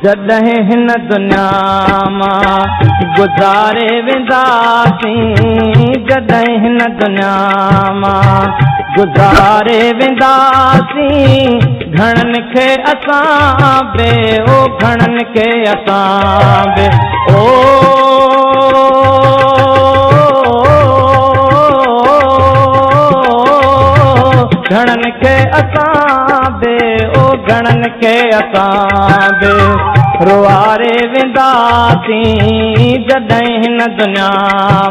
जॾहिं हिन दुनिया मां गुज़ारे वेंदासीं, जॾहिं हिन दुनिया मां गुज़ारे वेंदासीं, घणनि खे असां बे ओ घणनि खे असां बे ओ घणनि खे असां बे ओ घणनि खे असां बे रुआरे वेंदासीं, जॾहिं हिन दुनिया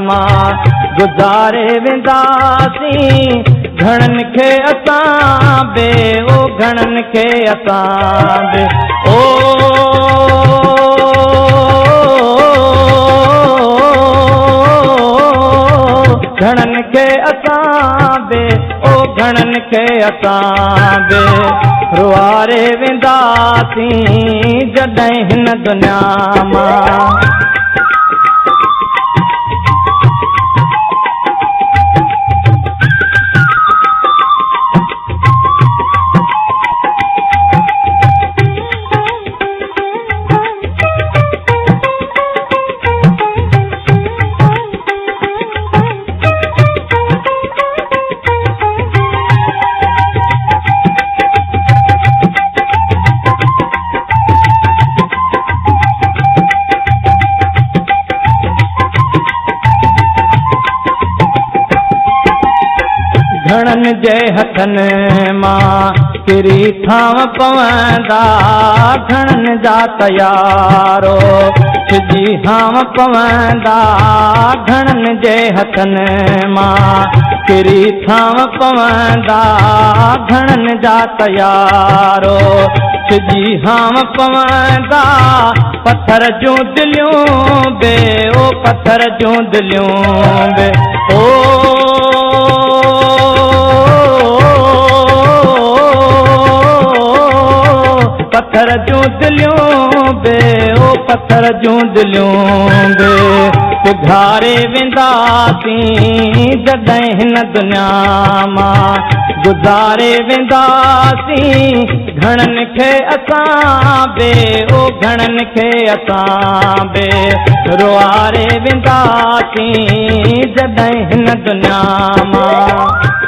मां गुज़ारे वेंदासीं, घणनि खे असां बे ओ घणनि खे असां बे ओ घणनि खे असां बे ओ घणनि खे असां बे रुआरे वेंदासीं, जॾहिं हिन दुनिया मां घणनि जे हथनि मां किरी थांव पवंदा, घणनि जा तयारो सिजी हाव पवंदा, घणनि जे हथनि मां किरी थांव पवंदा, घणनि जा तयारो सिजी हाव पवंदा, पत्थर जूं दिलियूं बे ओ पत्थर जूं दिलियूं बे ओ पत्थर जूं दिलियूं बे ओ पत्थर जूं दिलियूं बे पिघारे वेंदासीं, जॾहिं हिन दुनिया मां गुज़ारे वेंदासीं, घणनि खे असां बे ओ घणनि खे असां बे रुआरे वेंदासीं, जॾहिं हिन दुनिया मां